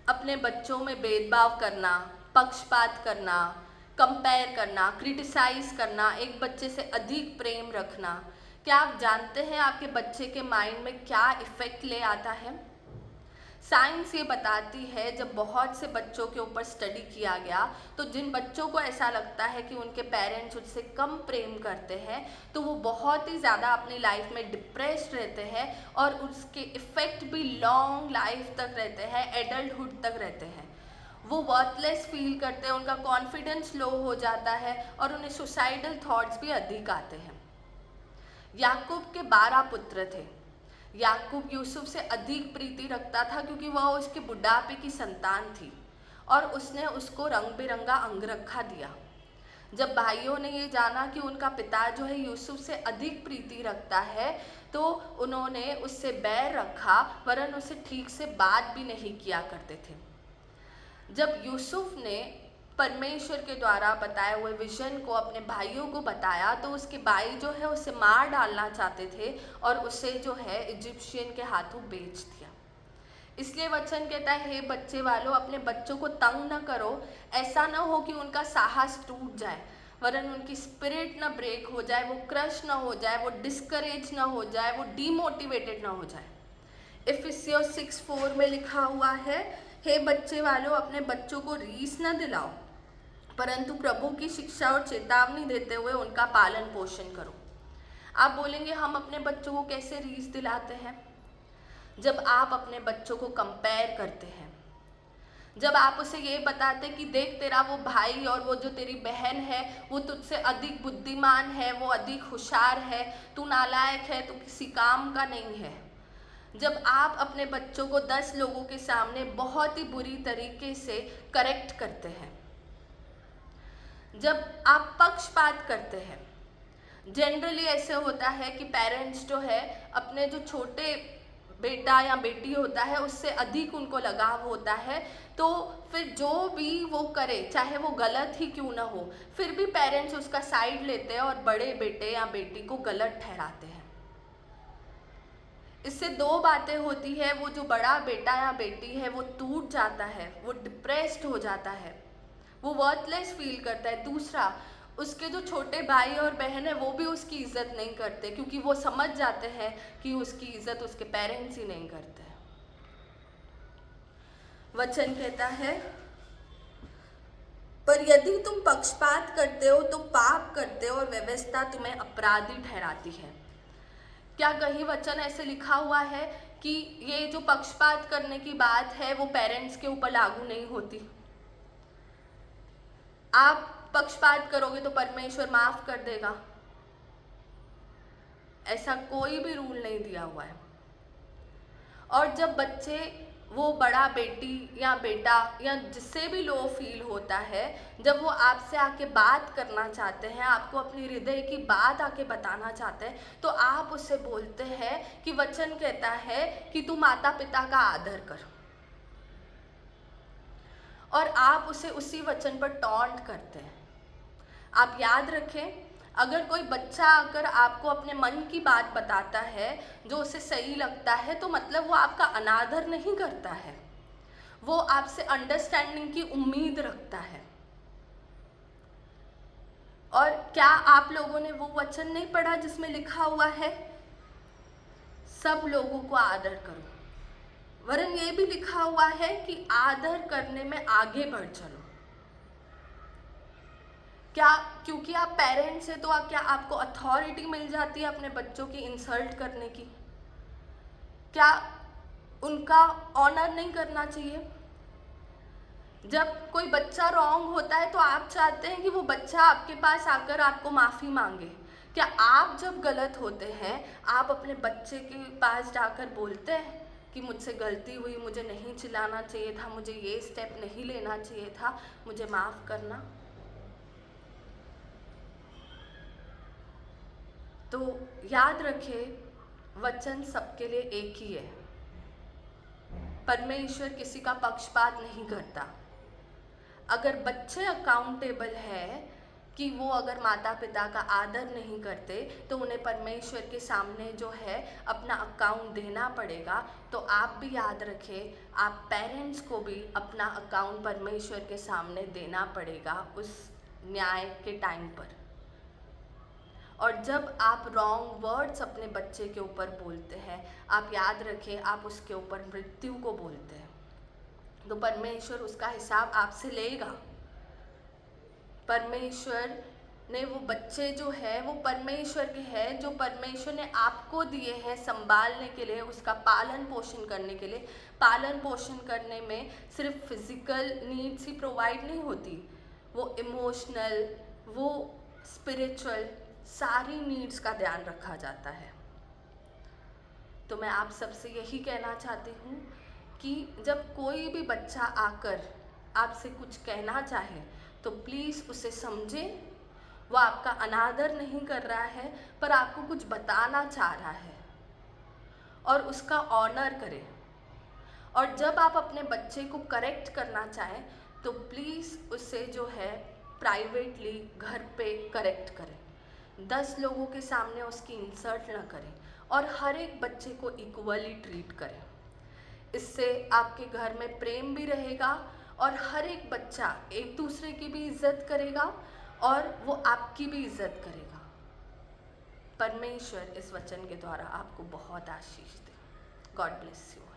अपने बच्चों में भेदभाव करना, पक्षपात करना, कंपेयर करना, क्रिटिसाइज करना, एक बच्चे से अधिक प्रेम रखना, क्या आप जानते हैं आपके बच्चे के माइंड में क्या इफेक्ट ले आता है? साइंस ये बताती है, जब बहुत से बच्चों के ऊपर स्टडी किया गया, तो जिन बच्चों को ऐसा लगता है कि उनके पेरेंट्स उससे कम प्रेम करते हैं, तो वो बहुत ही ज़्यादा अपनी लाइफ में डिप्रेस्ड रहते हैं और उसके इफ़ेक्ट भी लॉन्ग लाइफ तक रहते हैं, एडल्टहुड तक रहते हैं। वो वर्थलेस फील करते हैं, उनका कॉन्फिडेंस लो हो जाता है और उन्हें सुसाइडल थॉट्स भी अधिक आते हैं। याकूब के 12 पुत्र थे। याकूब यूसुफ से अधिक प्रीति रखता था क्योंकि वह उसके बुढ़ापे की संतान थी और उसने उसको रंग बिरंगा अंगरखा दिया। जब भाइयों ने ये जाना कि उनका पिता जो है यूसुफ से अधिक प्रीति रखता है, तो उन्होंने उससे बैर रखा, वरन उससे ठीक से बात भी नहीं किया करते थे। जब यूसुफ ने परमेश्वर के द्वारा बताए हुए विजन को अपने भाइयों को बताया, तो उसके भाई जो है उसे मार डालना चाहते थे और उसे जो है इजिप्शियन के हाथों बेच दिया। इसलिए वचन कहता है, हे बच्चे वालों, अपने बच्चों को तंग न करो, ऐसा न हो कि उनका साहस टूट जाए, वरन उनकी स्पिरिट न ब्रेक हो जाए, वो क्रश न हो जाए, वो डिस्करेज न हो जाए, वो डीमोटिवेटेड न हो जाए। इफिसियंस 6:4 में लिखा हुआ है, हे बच्चे वालों, अपने बच्चों को रीस न दिलाओ, परंतु प्रभु की शिक्षा और चेतावनी देते हुए उनका पालन पोषण करो। आप बोलेंगे, हम अपने बच्चों को कैसे रीस दिलाते हैं? जब आप अपने बच्चों को कंपेयर करते हैं, जब आप उसे ये बताते कि देख, तेरा वो भाई और वो जो तेरी बहन है वो तुझसे अधिक बुद्धिमान है, वो अधिक होशियार है, तू नालायक है, तू किसी काम का नहीं है। जब आप अपने बच्चों को 10 लोगों के सामने बहुत ही बुरी तरीके से करेक्ट करते हैं, जब आप पक्षपात करते हैं, जनरली ऐसे होता है कि पेरेंट्स जो है अपने जो छोटे बेटा या बेटी होता है उससे अधिक उनको लगाव होता है, तो फिर जो भी वो करे, चाहे वो गलत ही क्यों ना हो, फिर भी पेरेंट्स उसका साइड लेते हैं और बड़े बेटे या बेटी को गलत ठहराते हैं। इससे दो बातें होती है, वो जो बड़ा बेटा या बेटी है वो टूट जाता है, वो डिप्रेस्ड हो जाता है, वो वर्थलेस फील करता है। दूसरा, उसके जो छोटे भाई और बहन है वो भी उसकी इज्जत नहीं करते, क्योंकि वो समझ जाते हैं कि उसकी इज्जत उसके पेरेंट्स ही नहीं करते। वचन कहता है, पर यदि तुम पक्षपात करते हो तो पाप करते हो और व्यवस्था तुम्हें अपराधी ठहराती है। क्या कहीं वचन ऐसे लिखा हुआ है कि ये जो पक्षपात करने की बात है वो पेरेंट्स के ऊपर लागू नहीं होती? आप पक्षपात करोगे तो परमेश्वर माफ कर देगा, ऐसा कोई भी रूल नहीं दिया हुआ है। और जब बच्चे, वो बड़ा बेटी या बेटा या जिससे भी लो फील होता है, जब वो आपसे आके बात करना चाहते हैं, आपको अपनी हृदय की बात आके बताना चाहते हैं, तो आप उससे बोलते हैं कि वचन कहता है कि तू माता पिता का आदर कर, और आप उसे उसी वचन पर टॉन्ट करते हैं। आप याद रखें, अगर कोई बच्चा अगर आपको अपने मन की बात बताता है जो उसे सही लगता है, तो मतलब वो आपका अनादर नहीं करता है, वो आपसे अंडरस्टैंडिंग की उम्मीद रखता है। और क्या आप लोगों ने वो वचन नहीं पढ़ा जिसमें लिखा हुआ है, सब लोगों को आदर करो, वरन ये भी लिखा हुआ है कि आदर करने में आगे बढ़ चलो। क्या क्योंकि आप पेरेंट्स हैं तो क्या आपको अथॉरिटी मिल जाती है अपने बच्चों की इंसल्ट करने की? क्या उनका ऑनर नहीं करना चाहिए? जब कोई बच्चा रॉन्ग होता है तो आप चाहते हैं कि वो बच्चा आपके पास आकर आपको माफ़ी मांगे। क्या आप जब गलत होते हैं आप अपने बच्चे के पास जाकर बोलते हैं कि मुझसे गलती हुई, मुझे नहीं चिल्लाना चाहिए था, मुझे ये स्टेप नहीं लेना चाहिए था, मुझे माफ़ करना? तो याद रखें, वचन सबके लिए एक ही है। परमेश्वर किसी का पक्षपात नहीं करता। अगर बच्चे अकाउंटेबल है कि वो अगर माता पिता का आदर नहीं करते तो उन्हें परमेश्वर के सामने जो है अपना अकाउंट देना पड़ेगा। तो आप भी याद रखें, आप पेरेंट्स को भी अपना अकाउंट परमेश्वर के सामने देना पड़ेगा उस न्याय के टाइम पर। और जब आप रॉन्ग वर्ड्स अपने बच्चे के ऊपर बोलते हैं, आप याद रखें आप उसके ऊपर मृत्यु को बोलते हैं, तो परमेश्वर उसका हिसाब आपसे लेगा। परमेश्वर ने वो बच्चे जो है वो परमेश्वर के हैं, जो परमेश्वर ने आपको दिए हैं संभालने के लिए, उसका पालन पोषण करने के लिए। पालन पोषण करने में सिर्फ फिजिकल नीड्स ही प्रोवाइड नहीं होती, वो इमोशनल, वो स्पिरिचुअल, सारी नीड्स का ध्यान रखा जाता है। तो मैं आप सबसे यही कहना चाहती हूँ कि जब कोई भी बच्चा आकर आपसे कुछ कहना चाहे तो प्लीज़ उसे समझें। वो आपका अनादर नहीं कर रहा है, पर आपको कुछ बताना चाह रहा है, और उसका ऑनर करें। और जब आप अपने बच्चे को करेक्ट करना चाहें तो प्लीज़ उसे जो है प्राइवेटली घर पे करेक्ट करें, 10 लोगों के सामने उसकी इंसल्ट ना करें, और हर एक बच्चे को इक्वली ट्रीट करें। इससे आपके घर में प्रेम भी रहेगा और हर एक बच्चा एक दूसरे की भी इज्जत करेगा और वो आपकी भी इज्जत करेगा। परमेश्वर इस वचन के द्वारा आपको बहुत आशीष दे। God bless you.